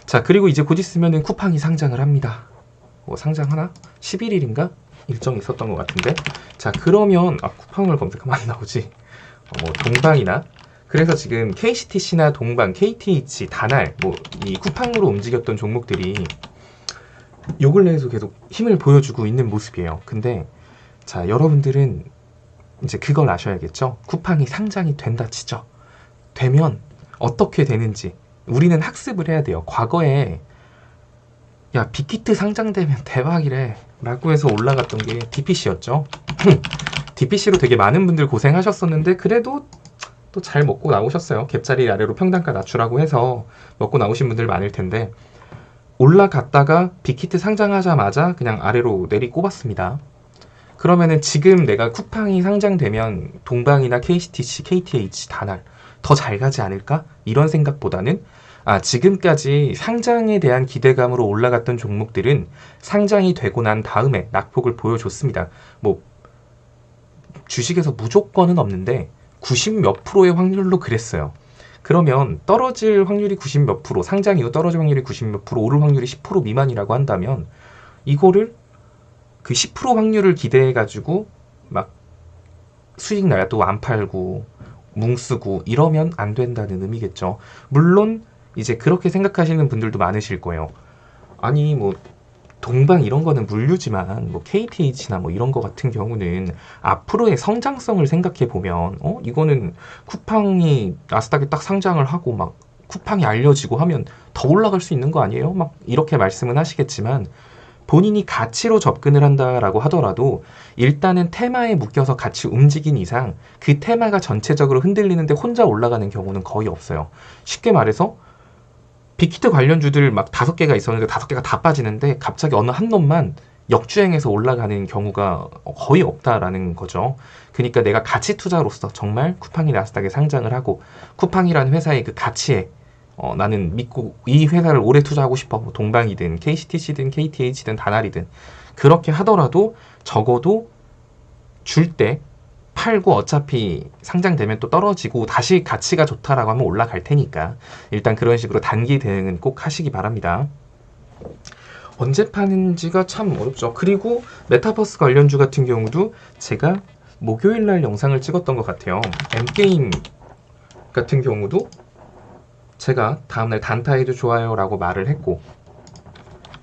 자, 그리고 이제 곧 있으면은 쿠팡이 상장을 합니다. 상장하나? 11일인가? 일정이 있었던 것 같은데. 자, 그러면 쿠팡을 검색하면 안 나오지. 동방이나. 그래서 지금 KCTC나 동방, KTH, 다날 이 쿠팡으로 움직였던 종목들이 요 근래에서 계속 힘을 보여주고 있는 모습이에요. 근데 자, 여러분들은 이제 그걸 아셔야겠죠. 쿠팡이 상장이 된다 치죠. 되면 어떻게 되는지 우리는 학습을 해야 돼요. 과거에 야, 빅히트 상장되면 대박이래 라고 해서 올라갔던 게 DPC였죠. DPC로 되게 많은 분들 고생하셨었는데 그래도 또 잘 먹고 나오셨어요. 갭자리 아래로 평단가 낮추라고 해서 먹고 나오신 분들 많을 텐데 올라갔다가 빅히트 상장하자마자 그냥 아래로 내리 꼽았습니다. 그러면은 지금 내가 쿠팡이 상장되면 동방이나 KCTC, KTH, 다날 더 잘 가지 않을까? 이런 생각보다는 지금까지 상장에 대한 기대감으로 올라갔던 종목들은 상장이 되고 난 다음에 낙폭을 보여줬습니다. 주식에서 무조건은 없는데 90 몇 프로의 확률로 그랬어요. 그러면 떨어질 확률이 90 몇 프로, 상장 이후 떨어질 확률이 90 몇 프로, 오를 확률이 10% 미만이라고 한다면 이거를 그 10% 확률을 기대해가지고 막 수익 나도 안 팔고 뭉쓰고 이러면 안 된다는 의미겠죠. 물론 이제 그렇게 생각하시는 분들도 많으실 거예요. 아니 동방 이런 거는 물류지만 KTH나 이런 거 같은 경우는 앞으로의 성장성을 생각해 보면 이거는 쿠팡이 나스닥에 딱 상장을 하고 막 쿠팡이 알려지고 하면 더 올라갈 수 있는 거 아니에요? 막 이렇게 말씀은 하시겠지만 본인이 가치로 접근을 한다라고 하더라도 일단은 테마에 묶여서 같이 움직인 이상 그 테마가 전체적으로 흔들리는데 혼자 올라가는 경우는 거의 없어요. 쉽게 말해서 빅히트 관련주들 막 5개가 있었는데 5개가 다 빠지는데 갑자기 어느 한 놈만 역주행해서 올라가는 경우가 거의 없다라는 거죠. 그러니까 내가 가치 투자로서 정말 쿠팡이 나스닥에 상장을 하고 쿠팡이라는 회사의 그 가치에 나는 믿고 이 회사를 오래 투자하고 싶어. 동방이든 KCTC든 KTH든 다날이든 그렇게 하더라도 적어도 줄 때 팔고 어차피 상장되면 또 떨어지고 다시 가치가 좋다라고 하면 올라갈 테니까 일단 그런 식으로 단기 대응은 꼭 하시기 바랍니다. 언제 파는지가 참 어렵죠. 그리고 메타버스 관련주 같은 경우도 제가 목요일날 영상을 찍었던 것 같아요. M게임 같은 경우도 제가 다음날 단타해도 좋아요 라고 말을 했고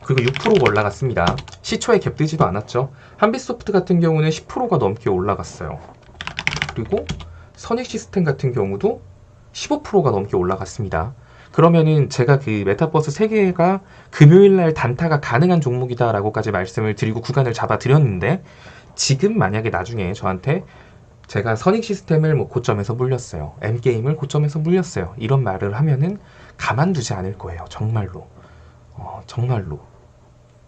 그리고 6%가 올라갔습니다. 시초에 갭 뜨지도 않았죠. 한빛소프트 같은 경우는 10%가 넘게 올라갔어요. 그리고 선익시스템 같은 경우도 15%가 넘게 올라갔습니다. 그러면은 제가 그 메타버스 3개가 금요일날 단타가 가능한 종목이다 라고까지 말씀을 드리고 구간을 잡아 드렸는데 지금 만약에 나중에 저한테 제가 선익시스템을 고점에서 물렸어요. M게임을 고점에서 물렸어요. 이런 말을 하면은 가만두지 않을 거예요. 정말로. 정말로.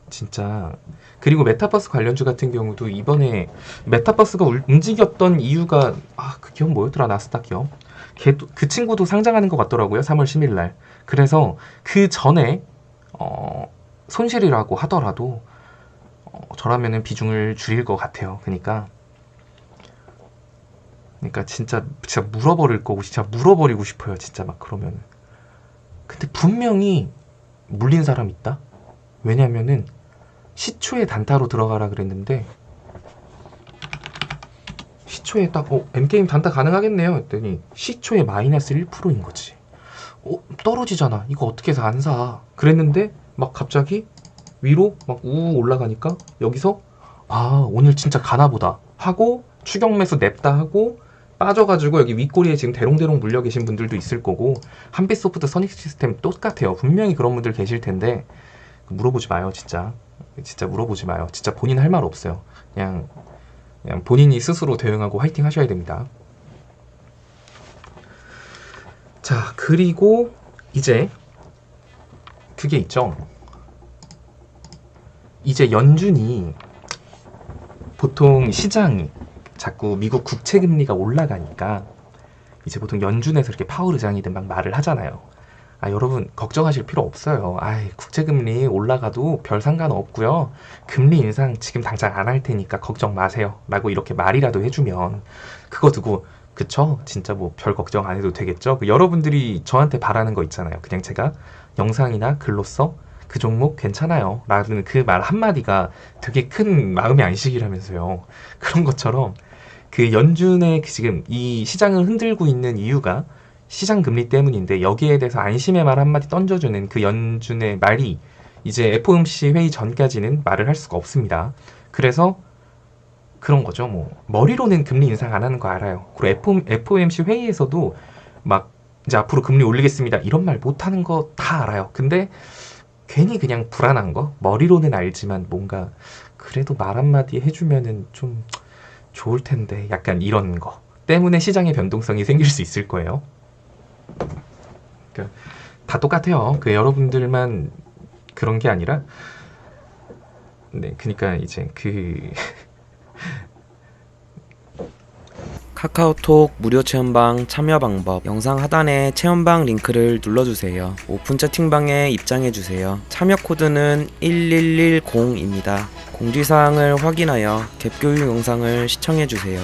진짜. 그리고 메타버스 관련주 같은 경우도 이번에 메타버스가 움직였던 이유가 그 기업 뭐였더라? 나스닥 기업. 그 친구도 상장하는 것 같더라고요. 3월 10일날. 그래서 그 전에 손실이라고 하더라도 저라면은 비중을 줄일 것 같아요. 그러니까 진짜 물어버릴 거고 진짜 물어버리고 싶어요. 진짜 막 그러면은. 근데 분명히 물린 사람 있다. 왜냐면은 시초에 단타로 들어가라 그랬는데 시초에 딱 M게임 단타 가능하겠네요 했더니 시초에 마이너스 1%인 거지. 떨어지잖아. 이거 어떻게 해서 안 사? 그랬는데 막 갑자기 위로 막 우우 올라가니까 여기서 오늘 진짜 가나보다 하고 추격 매수 냅다 하고 빠져가지고 여기 윗꼬리에 지금 대롱대롱 물려 계신 분들도 있을 거고 한빛소프트 선익시스템 똑같아요. 분명히 그런 분들 계실 텐데 물어보지 마요. 진짜 물어보지 마요. 진짜 본인 할 말 없어요. 그냥 본인이 스스로 대응하고 화이팅 하셔야 됩니다. 자, 그리고 이제 그게 있죠. 이제 연준이 보통 시장이 자꾸 미국 국채금리가 올라가니까 이제 보통 연준에서 이렇게 파월 의장이든 막 말을 하잖아요. 여러분 걱정하실 필요 없어요. 국채금리 올라가도 별 상관없고요. 금리 인상 지금 당장 안 할 테니까 걱정 마세요. 라고 이렇게 말이라도 해주면 그거 두고 그쵸? 진짜 뭐 별 걱정 안 해도 되겠죠? 여러분들이 저한테 바라는 거 있잖아요. 그냥 제가 영상이나 글로써 그 종목 괜찮아요 라는 그 말 한마디가 되게 큰 마음의 안식이라면서요. 그런 것처럼 그 연준의 지금 이 시장을 흔들고 있는 이유가 시장 금리 때문인데, 여기에 대해서 안심의 말 한마디 던져주는 그 연준의 말이 이제 FOMC 회의 전까지는 말을 할 수가 없습니다. 그래서 그런 거죠. 뭐 머리로는 금리 인상 안 하는 거 알아요. 그리고 FOMC 회의에서도 막 이제 앞으로 금리 올리겠습니다 이런 말 못 하는 거 다 알아요. 근데 괜히 그냥 불안한 거, 머리로는 알지만 뭔가 그래도 말 한마디 해주면은 좀 좋을 텐데, 약간 이런 거 때문에 시장의 변동성이 생길 수 있을 거예요. 그러니까 다 똑같아요. 여러분들만 그런 게 아니라, 네, 그러니까 이제 카카오톡 무료 체험방 참여 방법 영상 하단에 체험방 링크를 눌러주세요. 오픈 채팅방에 입장해주세요. 참여 코드는 1110입니다. 공지사항을 확인하여 갭교육 영상을 시청해주세요.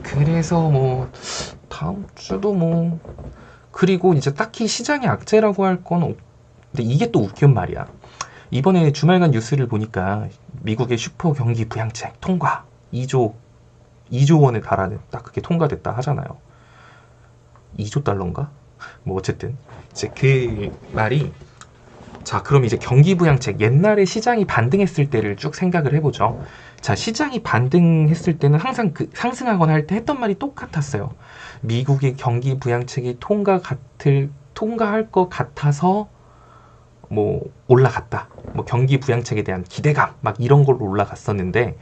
그래서 뭐 다음 주도 뭐, 그리고 이제 딱히 시장의 악재라고 할 건 근데 이게 또 웃긴 말이야. 이번에 주말간 뉴스를 보니까 미국의 슈퍼 경기 부양책 통과 2조 원에 달하는, 딱 그게 통과됐다 하잖아요. 2조 달러인가? 뭐 어쨌든 이제 그 말이, 자 그럼 이제 경기 부양책, 옛날에 시장이 반등했을 때를 쭉 생각을 해보죠. 자, 시장이 반등했을 때는 항상 그 상승하거나 할 때 했던 말이 똑같았어요. 미국의 경기 부양책이 통과할 것 같아서 뭐 올라갔다. 뭐 경기 부양책에 대한 기대감 막 이런 걸로 올라갔었는데,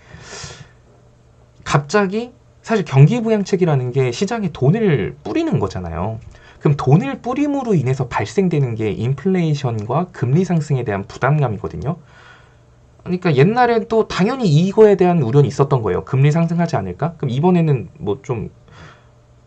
갑자기 사실 경기 부양책이라는 게 시장에 돈을 뿌리는 거잖아요. 그럼 돈을 뿌림으로 인해서 발생되는 게 인플레이션과 금리 상승에 대한 부담감이거든요. 그러니까 옛날엔 또 당연히 이거에 대한 우려는 있었던 거예요. 금리 상승하지 않을까? 그럼 이번에는 뭐 좀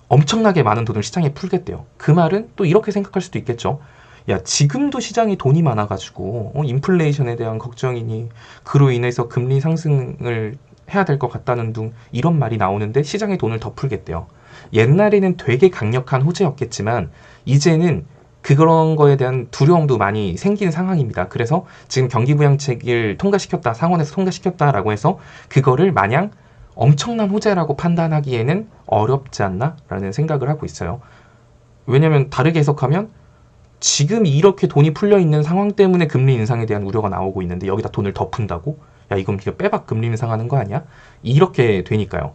엄청나게 많은 돈을 시장에 풀겠대요. 그 말은 또 이렇게 생각할 수도 있겠죠. 야, 지금도 시장에 돈이 많아가지고 인플레이션에 대한 걱정이니 그로 인해서 금리 상승을 해야 될 것 같다는 둥, 이런 말이 나오는데 시장에 돈을 더 풀겠대요. 옛날에는 되게 강력한 호재였겠지만 이제는 그런 거에 대한 두려움도 많이 생긴 상황입니다. 그래서 지금 경기부양책을 통과시켰다, 상원에서 통과시켰다라고 해서 그거를 마냥 엄청난 호재라고 판단하기에는 어렵지 않나라는 생각을 하고 있어요. 왜냐면 다르게 해석하면 지금 이렇게 돈이 풀려 있는 상황 때문에 금리 인상에 대한 우려가 나오고 있는데 여기다 돈을 더 푼다고? 야, 이건 빼박 금리 인상하는 거 아니야? 이렇게 되니까요.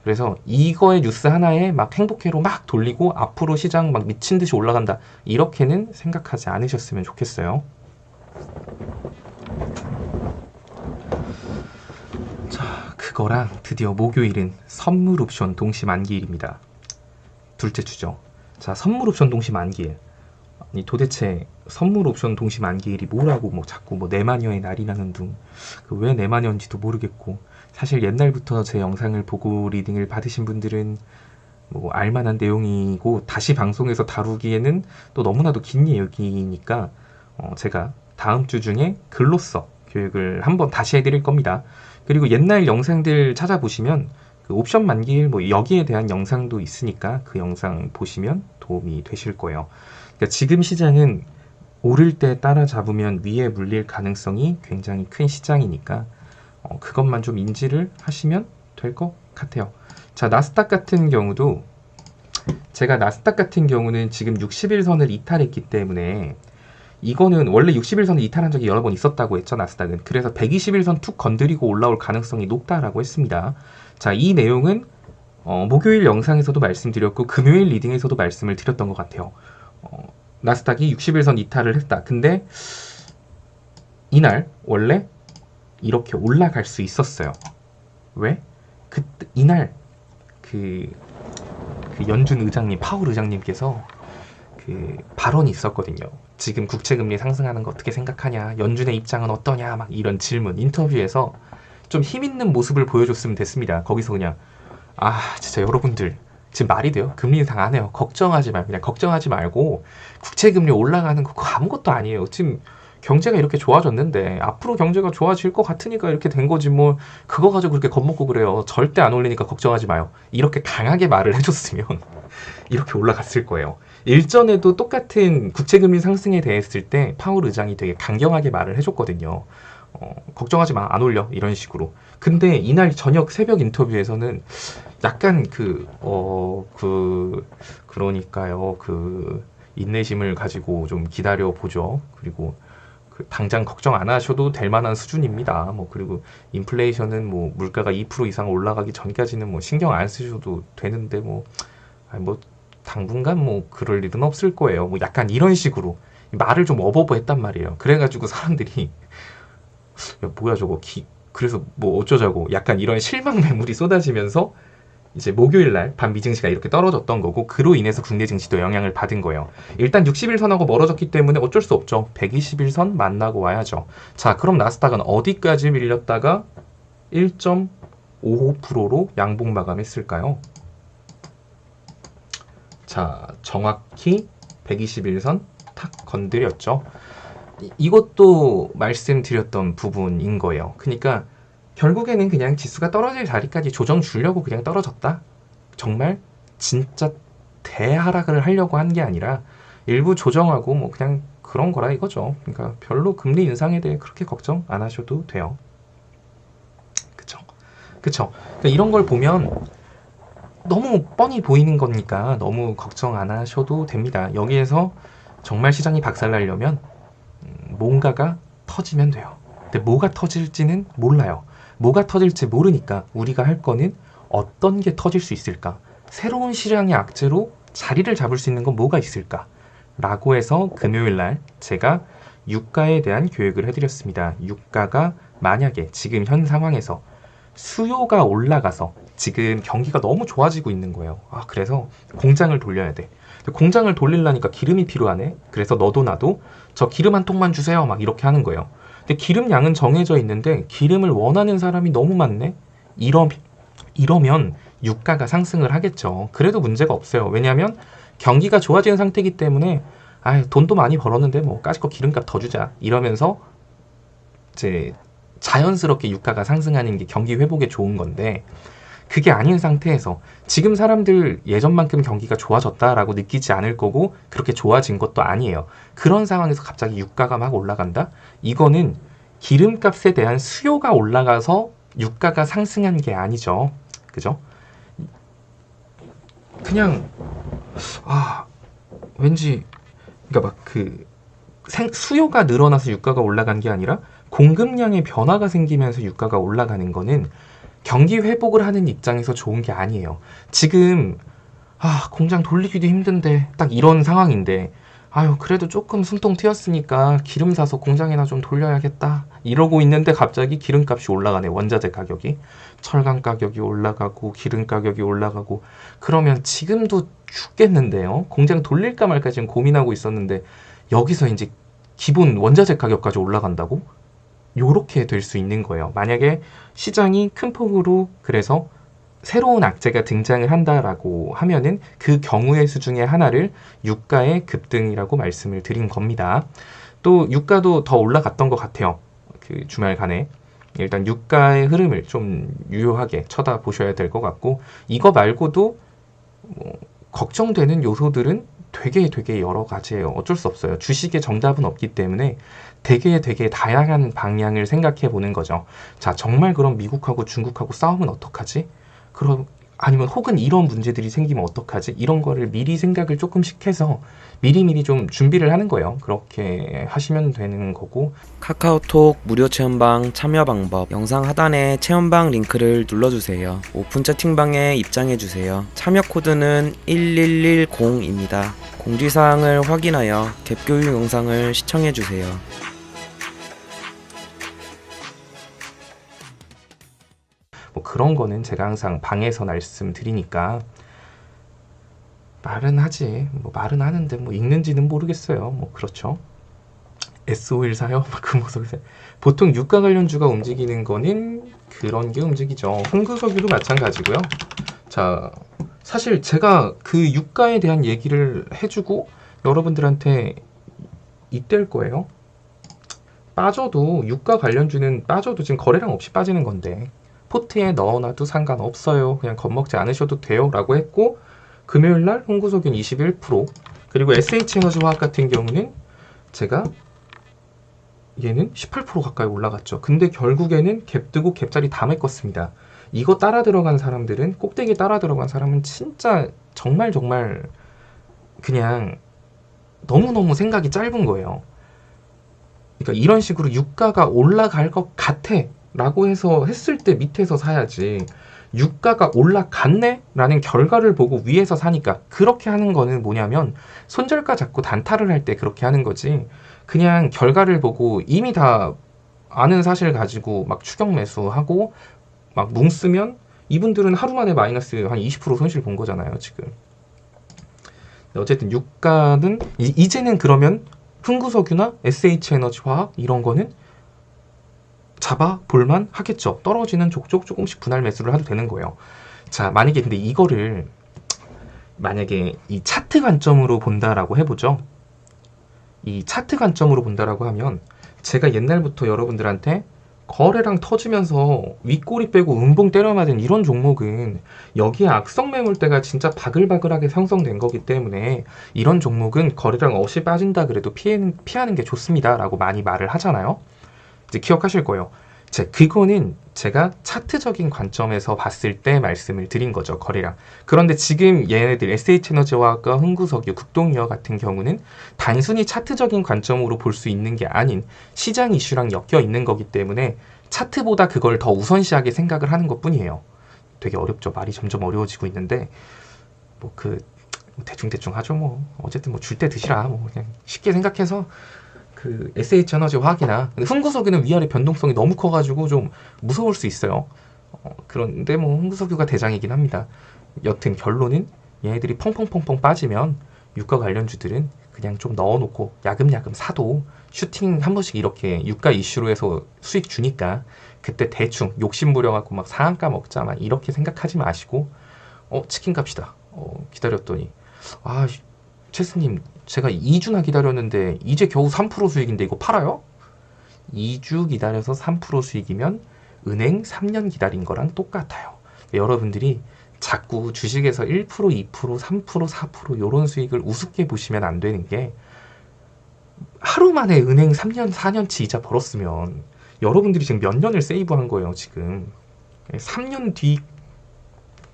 그래서 이거의 뉴스 하나에 막 행복회로 막 돌리고 앞으로 시장 막 미친 듯이 올라간다, 이렇게는 생각하지 않으셨으면 좋겠어요. 자, 그거랑 드디어 목요일은 선물 옵션 동시 만기일입니다. 둘째 주죠. 자, 선물 옵션 동시 만기일. 아니 도대체 선물 옵션 동시 만기일이 뭐라고 뭐 자꾸 뭐 내마녀의 날이라는 둥, 왜 내마녀인지도 모르겠고, 사실 옛날부터 제 영상을 보고 리딩을 받으신 분들은 뭐 알만한 내용이고, 다시 방송에서 다루기에는 또 너무나도 긴 얘기니까 제가 다음 주 중에 글로써 교육을 한번 다시 해드릴 겁니다. 그리고 옛날 영상들 찾아보시면 그 옵션 만기일 뭐 여기에 대한 영상도 있으니까 그 영상 보시면 도움이 되실 거예요. 그러니까 지금 시장은 오를 때 따라잡으면 위에 물릴 가능성이 굉장히 큰 시장이니까 그것만 좀 인지를 하시면 될 것 같아요. 자, 나스닥 같은 경우도, 제가 나스닥 같은 경우는 지금 60일선을 이탈했기 때문에, 이거는 원래 60일선을 이탈한 적이 여러 번 있었다고 했죠, 나스닥은. 그래서 120일선 툭 건드리고 올라올 가능성이 높다라고 했습니다. 자, 이 내용은 목요일 영상에서도 말씀드렸고 금요일 리딩에서도 말씀을 드렸던 것 같아요. 나스닥이 60일선 이탈을 했다. 근데 이날 원래 이렇게 올라갈 수 있었어요. 왜? 이날 그 연준 의장님, 파월 의장님께서 그 발언이 있었거든요. 지금 국채금리 상승하는 거 어떻게 생각하냐, 연준의 입장은 어떠냐, 막 이런 질문, 인터뷰에서 좀 힘있는 모습을 보여줬으면 됐습니다. 거기서 그냥 진짜 여러분들 지금 말이 돼요? 금리 인상 안 해요. 걱정하지 말고, 그냥 걱정하지 말고 국채금리 올라가는 거 그거 아무것도 아니에요. 지금 경제가 이렇게 좋아졌는데 앞으로 경제가 좋아질 것 같으니까 이렇게 된 거지 뭐 그거 가지고 그렇게 겁먹고 그래요. 절대 안 올리니까 걱정하지 마요. 이렇게 강하게 말을 해줬으면 이렇게 올라갔을 거예요. 일전에도 똑같은 국채금리 상승에 대했을 때 파월 의장이 되게 강경하게 말을 해줬거든요. 걱정하지 마, 안 올려 이런 식으로. 근데 이날 저녁 새벽 인터뷰에서는 약간 그러니까요 인내심을 가지고 좀 기다려 보죠. 그리고 당장 걱정 안 하셔도 될 만한 수준입니다. 뭐 그리고 인플레이션은 뭐 물가가 2% 이상 올라가기 전까지는 뭐 신경 안 쓰셔도 되는데 뭐 당분간 뭐 그럴 일은 없을 거예요. 뭐 약간 이런 식으로 말을 좀 어버버했단 말이에요. 그래가지고 사람들이 야, 뭐야 저거 그래서 뭐 어쩌자고 약간 이런 실망 매물이 쏟아지면서 이제 목요일날 반 미증시가 이렇게 떨어졌던 거고 그로 인해서 국내 증시도 영향을 받은 거예요. 일단 60일선하고 멀어졌기 때문에 어쩔 수 없죠. 120일선 만나고 와야죠. 자, 그럼 나스닥은 어디까지 밀렸다가 1.55%로 양봉 마감했을까요? 자, 정확히 121선 탁 건드렸죠. 이것도 말씀드렸던 부분인 거예요. 그러니까 결국에는 그냥 지수가 떨어질 자리까지 조정 주려고 그냥 떨어졌다. 정말 진짜 대하락을 하려고 한 게 아니라 일부 조정하고 뭐 그냥 그런 거라 이거죠. 그러니까 별로 금리 인상에 대해 그렇게 걱정 안 하셔도 돼요. 그쵸? 그러니까 이런 걸 보면 너무 뻔히 보이는 거니까 너무 걱정 안 하셔도 됩니다. 여기에서 정말 시장이 박살나려면 뭔가가 터지면 돼요. 근데 뭐가 터질지는 몰라요. 뭐가 터질지 모르니까 우리가 할 거는 어떤 게 터질 수 있을까? 새로운 시장의 악재로 자리를 잡을 수 있는 건 뭐가 있을까? 라고 해서 금요일날 제가 유가에 대한 교육을 해드렸습니다. 유가가 만약에 지금 현 상황에서 수요가 올라가서 지금 경기가 너무 좋아지고 있는 거예요. 그래서 공장을 돌려야 돼. 공장을 돌리려니까 기름이 필요하네. 그래서 너도 나도 저 기름 한 통만 주세요. 막 이렇게 하는 거예요. 근데 기름 양은 정해져 있는데 기름을 원하는 사람이 너무 많네. 이러면 유가가 상승을 하겠죠. 그래도 문제가 없어요. 왜냐하면 경기가 좋아지는 상태이기 때문에 돈도 많이 벌었는데 뭐 까짓거 기름값 더 주자 이러면서 이제 자연스럽게 유가가 상승하는 게 경기 회복에 좋은 건데 그게 아닌 상태에서 지금 사람들 예전만큼 경기가 좋아졌다라고 느끼지 않을 거고 그렇게 좋아진 것도 아니에요. 그런 상황에서 갑자기 유가가 막 올라간다? 이거는 기름값에 대한 수요가 올라가서 유가가 상승한 게 아니죠. 그죠? 그냥 왠지 그러니까 수요가 늘어나서 유가가 올라간 게 아니라 공급량의 변화가 생기면서 유가가 올라가는 거는 경기 회복을 하는 입장에서 좋은 게 아니에요. 지금 공장 돌리기도 힘든데 딱 이런 상황인데 그래도 조금 숨통 트였으니까 기름 사서 공장이나 좀 돌려야겠다 이러고 있는데 갑자기 기름값이 올라가네. 원자재 가격이 철강 가격이 올라가고 기름 가격이 올라가고 그러면 지금도 죽겠는데요. 공장 돌릴까 말까 지금 고민하고 있었는데 여기서 이제 기본 원자재 가격까지 올라간다고? 요렇게 될 수 있는 거예요. 만약에 시장이 큰 폭으로 그래서 새로운 악재가 등장을 한다라고 하면은 그 경우의 수 중에 하나를 유가의 급등이라고 말씀을 드린 겁니다. 또 유가도 더 올라갔던 것 같아요. 그 주말간에. 일단 유가의 흐름을 좀 유효하게 쳐다보셔야 될 것 같고 이거 말고도 걱정되는 요소들은 되게 여러 가지예요. 어쩔 수 없어요. 주식에 정답은 없기 때문에 되게 다양한 방향을 생각해 보는 거죠. 자, 정말 그럼 미국하고 중국하고 싸우면 어떡하지? 아니면 혹은 이런 문제들이 생기면 어떡하지? 이런 거를 미리 생각을 조금씩 해서 미리미리 좀 준비를 하는 거예요. 그렇게 하시면 되는 거고. 카카오톡 무료 체험방 참여 방법 영상 하단에 체험방 링크를 눌러주세요. 오픈 채팅방에 입장해주세요. 참여 코드는 1110입니다. 공지사항을 확인하여 갭교육 영상을 시청해주세요. 그런 거는 제가 항상 방에서 말씀드리니까 말은 하지. 말은 하는데 읽는지는 모르겠어요. 그렇죠. S51 사요? 그 모습을 보통 유가 관련주가 움직이는 거는 그런 게 움직이죠. 홍그석유도 마찬가지고요. 자, 사실 제가 그 유가에 대한 얘기를 해주고 여러분들한테 이때일 거예요. 빠져도 유가 관련주는 빠져도 지금 거래량 없이 빠지는 건데 포트에 넣어놔도 상관없어요. 그냥 겁먹지 않으셔도 돼요. 라고 했고 금요일날 홍구석윤 21% 그리고 SH에너지화학 같은 경우는 제가 얘는 18% 가까이 올라갔죠. 근데 결국에는 갭 뜨고 갭자리 다 메꿨습니다. 이거 따라 들어간 사람들은 꼭대기 따라 들어간 사람은 진짜 정말 그냥 너무너무 생각이 짧은 거예요. 그러니까 이런 식으로 유가가 올라갈 것 같아 라고 해서 했을 때 밑에서 사야지 유가가 올라갔네? 라는 결과를 보고 위에서 사니까 그렇게 하는 거는 뭐냐면 손절가 잡고 단타를 할 때 그렇게 하는 거지 그냥 결과를 보고 이미 다 아는 사실 가지고 막 추격 매수하고 막 뭉쓰면 이분들은 하루 만에 마이너스 한 20% 손실 본 거잖아요 지금. 어쨌든 유가는 이제는 그러면 흥구석유나 SH에너지화학 이런 거는 잡아 볼만 하겠죠. 떨어지는 족족 조금씩 분할 매수를 해도 되는 거예요. 자, 만약에 근데 이거를 만약에 이 차트 관점으로 본다라고 해보죠. 이 차트 관점으로 본다라고 하면 제가 옛날부터 여러분들한테 거래량 터지면서 윗꼬리 빼고 음봉 때려 맞은 이런 종목은 여기에 악성 매물대가 진짜 바글바글하게 형성된 거기 때문에 이런 종목은 거래량 없이 빠진다 그래도 피하는 게 좋습니다 라고 많이 말을 하잖아요. 이제 기억하실 거예요. 그거는 제가 차트적인 관점에서 봤을 때 말씀을 드린 거죠. 거래량. 그런데 지금 얘네들 SH에너지화학과 흥구석유, 극동유화 같은 경우는 단순히 차트적인 관점으로 볼 수 있는 게 아닌 시장 이슈랑 엮여 있는 거기 때문에 차트보다 그걸 더 우선시하게 생각을 하는 것 뿐이에요. 되게 어렵죠. 말이 점점 어려워지고 있는데 대충 하죠. 뭐 어쨌든 줄 때 드시라. 뭐 그냥 쉽게 생각해서 그 SH에너지화학이나 흥구석유는 위아래 변동성이 너무 커가지고 좀 무서울 수 있어요. 그런데 뭐 흥구석유가 대장이긴 합니다. 여튼 결론은 얘네들이 펑펑펑펑 빠지면 유가 관련주들은 그냥 좀 넣어놓고 야금야금 사도 슈팅 한 번씩 이렇게 유가 이슈로 해서 수익 주니까 그때 대충 욕심 부려갖고 막 상한가 먹자 막 이렇게 생각하지 마시고 치킨 갑시다. 기다렸더니 최스님 제가 2주나 기다렸는데 이제 겨우 3% 수익인데 이거 팔아요? 2주 기다려서 3% 수익이면 은행 3년 기다린 거랑 똑같아요. 여러분들이 자꾸 주식에서 1%, 2%, 3%, 4% 이런 수익을 우습게 보시면 안 되는 게 하루 만에 은행 3년, 4년치 이자 벌었으면 여러분들이 지금 몇 년을 세이브한 거예요. 지금 3년 뒤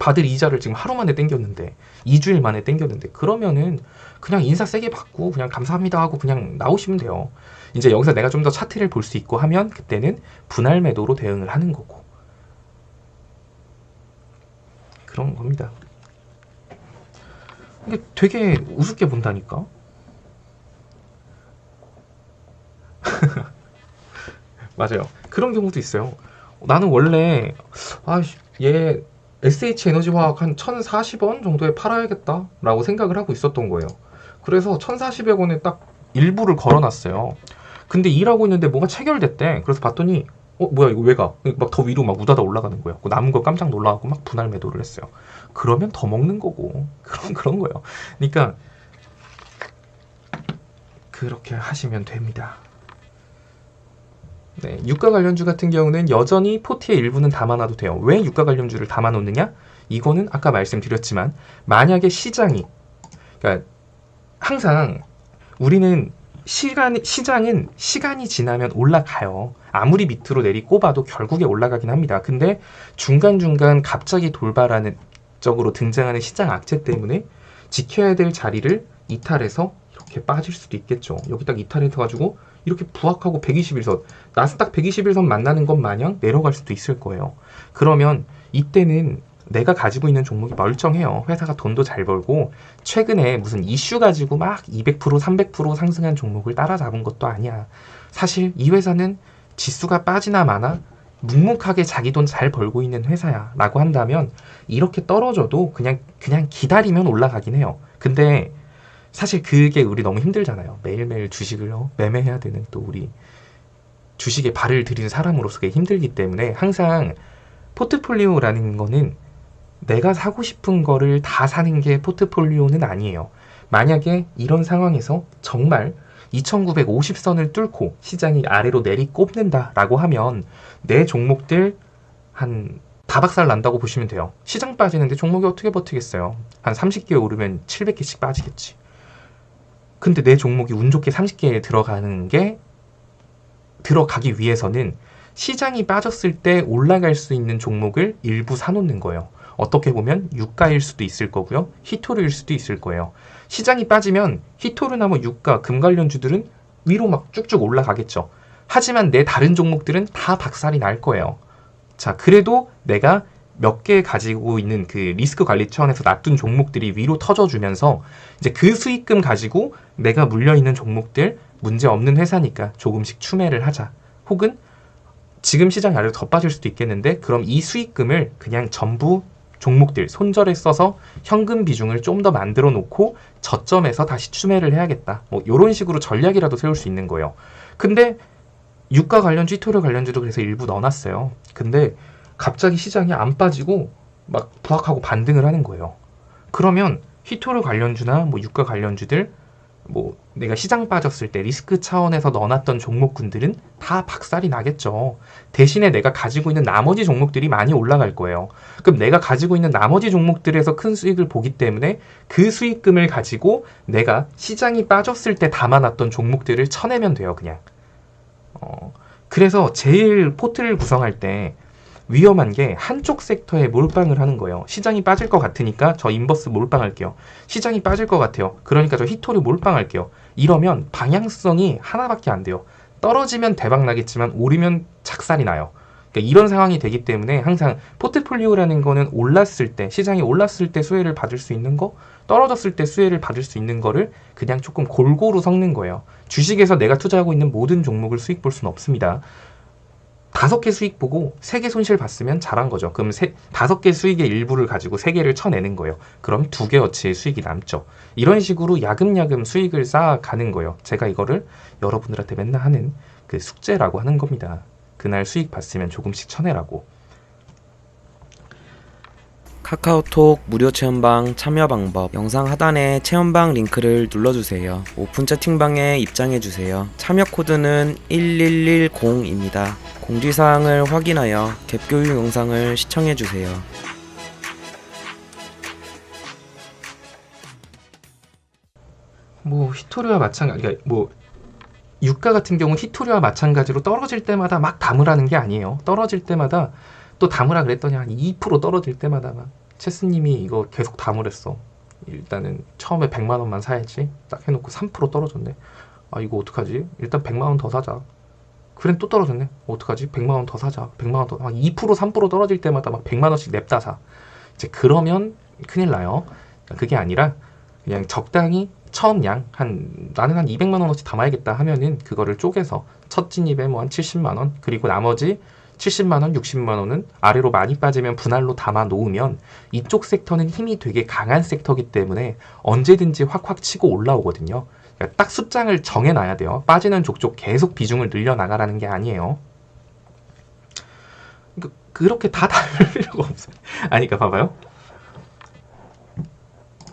받을 이자를 지금 하루 만에 땡겼는데 2주일 만에 땡겼는데 그러면은 그냥 인사 세게 받고 그냥 감사합니다 하고 그냥 나오시면 돼요. 이제 여기서 내가 좀 더 차트를 볼 수 있고 하면 그때는 분할 매도로 대응을 하는 거고 그런 겁니다. 이게 되게 우습게 본다니까. 맞아요. 그런 경우도 있어요. 나는 원래 얘 SH에너지화학 한 1,040원 정도에 팔아야겠다 라고 생각을 하고 있었던 거예요. 그래서 1,040여 원에 딱 일부를 걸어놨어요. 근데 일하고 있는데 뭐가 체결됐대. 그래서 봤더니 뭐야 이거 왜 가? 막 더 위로 막 우다다 올라가는 거예요. 남은 거 깜짝 놀라갖고 막 분할 매도를 했어요. 그러면 더 먹는 거고 그런 거예요. 그러니까 그렇게 하시면 됩니다. 네, 유가 관련주 같은 경우는 여전히 포트의 일부는 담아놔도 돼요. 왜 유가 관련주를 담아놓느냐? 이거는 아까 말씀드렸지만 만약에 그러니까 항상 우리는 시장은 시간이 지나면 올라가요. 아무리 밑으로 내리꼽아도 결국에 올라가긴 합니다. 근데 중간중간 갑자기 돌발하는 쪽으로 등장하는 시장 악재 때문에 지켜야 될 자리를 이탈해서 이렇게 빠질 수도 있겠죠. 여기 딱 이탈해가지고 이렇게 부합하고 121선 나스닥 121선 만나는 것 마냥 내려갈 수도 있을 거예요. 그러면 이때는 내가 가지고 있는 종목이 멀쩡해요. 회사가 돈도 잘 벌고 최근에 무슨 이슈 가지고 막 200%, 300% 상승한 종목을 따라잡은 것도 아니야. 사실 이 회사는 지수가 빠지나 마나 묵묵하게 자기 돈 잘 벌고 있는 회사야 라고 한다면 이렇게 떨어져도 그냥 기다리면 올라가긴 해요. 근데 사실 그게 우리 너무 힘들잖아요. 매일매일 주식을 매매해야 되는 또 우리 주식에 발을 들인 사람으로서 그게 힘들기 때문에 항상 포트폴리오라는 거는 내가 사고 싶은 거를 다 사는 게 포트폴리오는 아니에요. 만약에 이런 상황에서 정말 2950선을 뚫고 시장이 아래로 내리꼽는다라고 하면 내 종목들 한 다박살 난다고 보시면 돼요. 시장 빠지는데 종목이 어떻게 버티겠어요? 한 30개 오르면 700개씩 빠지겠지. 근데 내 종목이 운 좋게 30개에 들어가기 위해서는 시장이 빠졌을 때 올라갈 수 있는 종목을 일부 사놓는 거예요. 어떻게 보면 유가일 수도 있을 거고요. 히토류일 수도 있을 거예요. 시장이 빠지면 히토류나 뭐 유가, 금 관련주들은 위로 막 쭉쭉 올라가겠죠. 하지만 내 다른 종목들은 다 박살이 날 거예요. 자, 그래도 내가 몇 개 가지고 있는 그 리스크 관리 차원에서 놔둔 종목들이 위로 터져주면서 이제 그 수익금 가지고 내가 물려있는 종목들 문제 없는 회사니까 조금씩 추매를 하자. 혹은 지금 시장 아래로 더 빠질 수도 있겠는데 그럼 이 수익금을 그냥 전부 종목들 손절에 써서 현금 비중을 좀 더 만들어 놓고 저점에서 다시 추매를 해야겠다. 뭐 이런 식으로 전략이라도 세울 수 있는 거예요. 근데 유가 관련주, 히토류 관련주도 그래서 일부 넣어놨어요. 근데 갑자기 시장이 안 빠지고 막 부학하고 반등을 하는 거예요. 그러면 히토류 관련주나 뭐 유가 관련주들 뭐 내가 시장 빠졌을 때 리스크 차원에서 넣어놨던 종목군들은 다 박살이 나겠죠. 대신에 내가 가지고 있는 나머지 종목들이 많이 올라갈 거예요. 그럼 내가 가지고 있는 나머지 종목들에서 큰 수익을 보기 때문에 그 수익금을 가지고 내가 시장이 빠졌을 때 담아놨던 종목들을 쳐내면 돼요, 그냥. 그래서 제일 포트를 구성할 때 위험한 게 한쪽 섹터에 몰빵을 하는 거예요. 시장이 빠질 것 같으니까 저 인버스 몰빵할게요. 시장이 빠질 것 같아요. 그러니까 저 히토류 몰빵할게요. 이러면 방향성이 하나밖에 안 돼요. 떨어지면 대박 나겠지만 오르면 작살이 나요. 그러니까 이런 상황이 되기 때문에 항상 포트폴리오라는 거는 올랐을 때, 시장이 올랐을 때 수혜를 받을 수 있는 거, 떨어졌을 때 수혜를 받을 수 있는 거를 그냥 조금 골고루 섞는 거예요. 주식에서 내가 투자하고 있는 모든 종목을 수익 볼 수는 없습니다. 5개 수익 보고 3개 손실 봤으면 잘한 거죠. 그럼 5개 수익의 일부를 가지고 3개를 쳐내는 거예요. 그럼 2개어치의 수익이 남죠. 이런 식으로 야금야금 수익을 쌓아가는 거예요. 제가 이거를 여러분들한테 맨날 하는 그 숙제라고 하는 겁니다. 그날 수익 봤으면 조금씩 쳐내라고. 카카오톡 무료 체험방 참여 방법 영상 하단에 체험방 링크를 눌러주세요. 오픈 채팅방에 입장해주세요. 참여 코드는 1110입니다. 공지사항을 확인하여 갭교육 영상을 시청해주세요. 뭐 히토류와 마찬가지, 그러니까 뭐 유가 같은 경우 히토류와 마찬가지로 떨어질 때마다 막 담으라는 게 아니에요. 떨어질 때마다 또 담으라 그랬더니 한 2% 떨어질 때마다 막 체스님이 이거 계속 담으랬어. 일단은 처음에 100만 원만 사야지. 딱 해놓고 3% 떨어졌네. 아 이거 어떡하지? 일단 100만 원 더 사자. 그래 또 떨어졌네. 어떡하지? 100만 원 더 사자. 100만 원 더. 막 2% 3% 떨어질 때마다 막 100만 원씩 냅다 사. 이제 그러면 큰일 나요. 그게 아니라 그냥 적당히 처음 양 나는 한 200만 원어치 담아야겠다 하면은 그거를 쪼개서 첫 진입에 뭐 한 70만 원 그리고 나머지 70만 원, 60만 원은 아래로 많이 빠지면 분할로 담아 놓으면 이쪽 섹터는 힘이 되게 강한 섹터이기 때문에 언제든지 확확 치고 올라오거든요. 그러니까 딱 숫장을 정해놔야 돼요. 빠지는 족족 계속 비중을 늘려나가라는 게 아니에요. 그렇게 다 다를 필요가 없어요. 아니, 그러니까 봐봐요.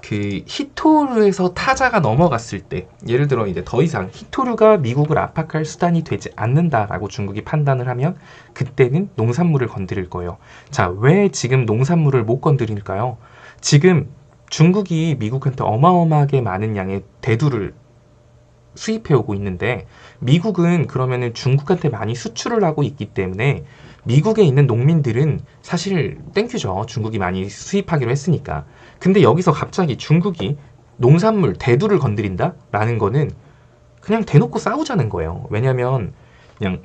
그 히토류에서 타자가 넘어갔을 때 예를 들어 이제 더 이상 히토류가 미국을 압박할 수단이 되지 않는다라고 중국이 판단을 하면 그때는 농산물을 건드릴 거예요. 자, 왜 지금 농산물을 못 건드릴까요? 지금 중국이 미국한테 어마어마하게 많은 양의 대두를 수입해 오고 있는데 미국은 그러면은 중국한테 많이 수출을 하고 있기 때문에 미국에 있는 농민들은 사실 땡큐죠. 중국이 많이 수입하기로 했으니까. 근데 여기서 갑자기 중국이 농산물 대두를 건드린다? 라는 거는 그냥 대놓고 싸우자는 거예요. 왜냐면 그냥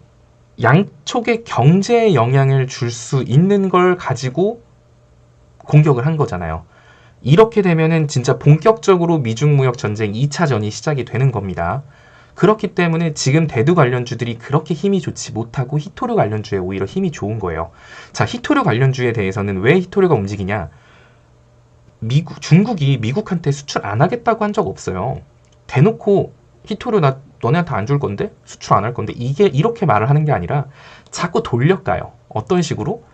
양쪽에 경제에 영향을 줄 수 있는 걸 가지고 공격을 한 거잖아요. 이렇게 되면은 진짜 본격적으로 미중 무역 전쟁 2차전이 시작이 되는 겁니다. 그렇기 때문에 지금 대두 관련주들이 그렇게 힘이 좋지 못하고 히토류 관련주에 오히려 힘이 좋은 거예요. 자, 히토류 관련주에 대해서는 왜 히토류가 움직이냐? 중국이 미국한테 수출 안 하겠다고 한 적 없어요. 대놓고 히토류 나 너네한테 안 줄 건데? 수출 안 할 건데? 이게 이렇게 말을 하는 게 아니라 자꾸 돌려가요. 어떤 식으로?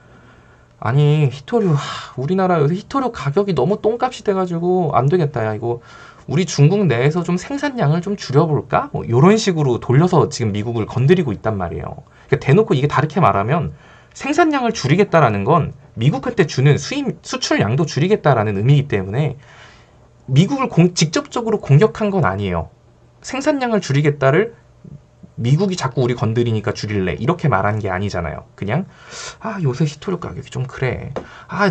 아니 히토류 우리나라 히토류 가격이 너무 똥값이 돼가지고 안 되겠다. 야 이거 우리 중국 내에서 좀 생산량을 좀 줄여볼까? 뭐 이런 식으로 돌려서 지금 미국을 건드리고 있단 말이에요. 그러니까 대놓고 이게 다르게 말하면 생산량을 줄이겠다라는 건 미국한테 주는 수출량도 줄이겠다라는 의미이기 때문에 미국을 직접적으로 공격한 건 아니에요. 생산량을 줄이겠다를 미국이 자꾸 우리 건드리니까 줄일래 이렇게 말한 게 아니잖아요. 그냥 요새 히토류 가격이 좀 그래.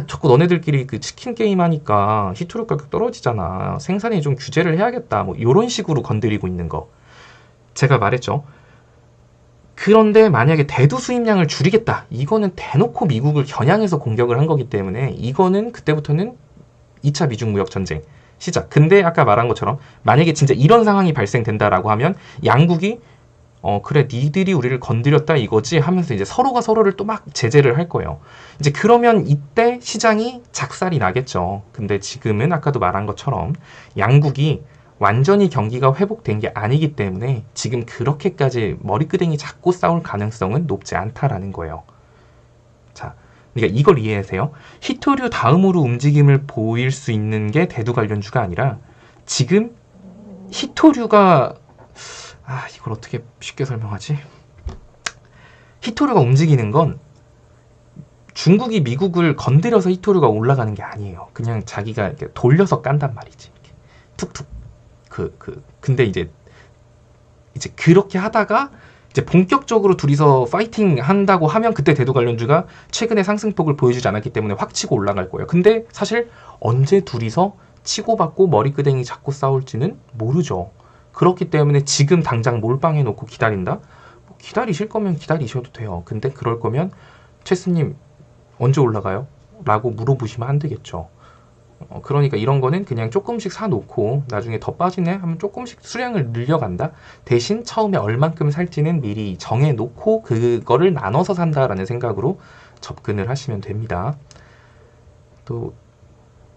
자꾸 너네들끼리 그 치킨 게임 하니까 히토류 가격 떨어지잖아. 생산에 좀 규제를 해야겠다. 뭐 이런 식으로 건드리고 있는 거. 제가 말했죠. 그런데 만약에 대두 수입량을 줄이겠다. 이거는 대놓고 미국을 겨냥해서 공격을 한 거기 때문에 이거는 그때부터는 2차 미중 무역 전쟁 시작. 근데 아까 말한 것처럼 만약에 진짜 이런 상황이 발생된다라고 하면 양국이 그래 니들이 우리를 건드렸다 이거지 하면서 이제 서로가 서로를 또 막 제재를 할 거예요. 이제 그러면 이때 시장이 작살이 나겠죠. 근데 지금은 아까도 말한 것처럼 양국이 완전히 경기가 회복된 게 아니기 때문에 지금 그렇게까지 머리끄댕이 잡고 싸울 가능성은 높지 않다라는 거예요. 자, 그러니까 이걸 이해하세요. 히토류 다음으로 움직임을 보일 수 있는 게 대두 관련주가 아니라 지금 히토류가 이걸 어떻게 쉽게 설명하지? 히토류가 움직이는 건 중국이 미국을 건드려서 히토류가 올라가는 게 아니에요. 그냥 자기가 이렇게 돌려서 깐단 말이지. 이렇게 툭툭. 근데 이제 그렇게 하다가 이제 본격적으로 둘이서 파이팅 한다고 하면 그때 대두 관련주가 최근에 상승폭을 보여주지 않았기 때문에 확 치고 올라갈 거예요. 근데 사실 언제 둘이서 치고받고 머리끄댕이 잡고 싸울지는 모르죠. 그렇기 때문에 지금 당장 몰빵해 놓고 기다린다? 기다리실 거면 기다리셔도 돼요. 근데 그럴 거면 최스님 언제 올라가요? 라고 물어보시면 안 되겠죠. 그러니까 이런 거는 그냥 조금씩 사놓고 나중에 더 빠지네 하면 조금씩 수량을 늘려간다. 대신 처음에 얼만큼 살지는 미리 정해놓고 그거를 나눠서 산다라는 생각으로 접근을 하시면 됩니다. 또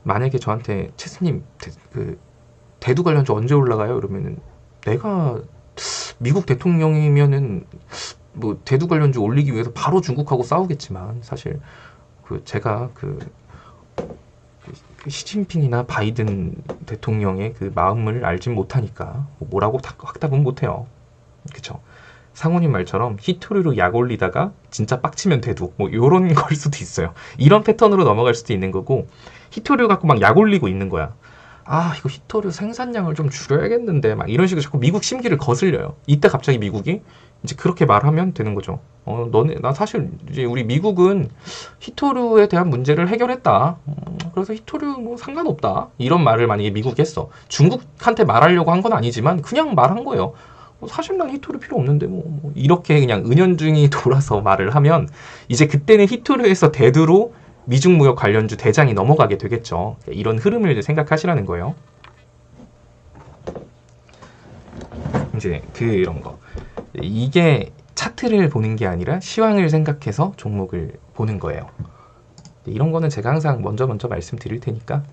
만약에 저한테 최스님 대두 관련주 언제 올라가요? 이러면은 내가 미국 대통령이면은 뭐 대두 관련주 올리기 위해서 바로 중국하고 싸우겠지만 사실 제가 시진핑이나 바이든 대통령의 그 마음을 알진 못하니까 뭐라고 확답은 못해요. 그쵸? 상호님 말처럼 히토류로 약 올리다가 진짜 빡치면 대두 뭐 요런 걸 수도 있어요. 이런 패턴으로 넘어갈 수도 있는 거고 히토류 갖고 막 약 올리고 있는 거야. 이거 히토류 생산량을 좀 줄여야겠는데 막 이런 식으로 자꾸 미국 심기를 거슬려요. 이때 갑자기 미국이 이제 그렇게 말하면 되는 거죠. 나 사실 이제 우리 미국은 히토류에 대한 문제를 해결했다. 그래서 히토류 뭐 상관없다. 이런 말을 만약에 미국이 했어. 중국한테 말하려고 한 건 아니지만 그냥 말한 거예요. 사실 난 히토류 필요 없는데 뭐 이렇게 그냥 은연중이 돌아서 말을 하면 이제 그때는 히토류에서 대두로 미중 무역 관련주 대장이 넘어가게 되겠죠. 이런 흐름을 이제 생각하시라는 거예요. 이제 그런 거. 이게 차트를 보는 게 아니라 시황을 생각해서 종목을 보는 거예요. 이런 거는 제가 항상 먼저 말씀드릴 테니까.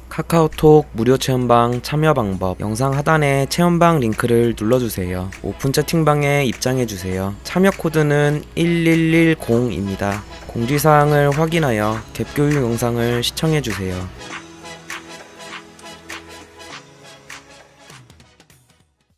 카카오톡 무료 체험방 참여 방법 영상 하단에 체험방 링크를 눌러주세요. 오픈 채팅방에 입장해주세요. 참여 코드는 1110입니다. 공지사항을 확인하여 갭 교육 영상을 시청해주세요.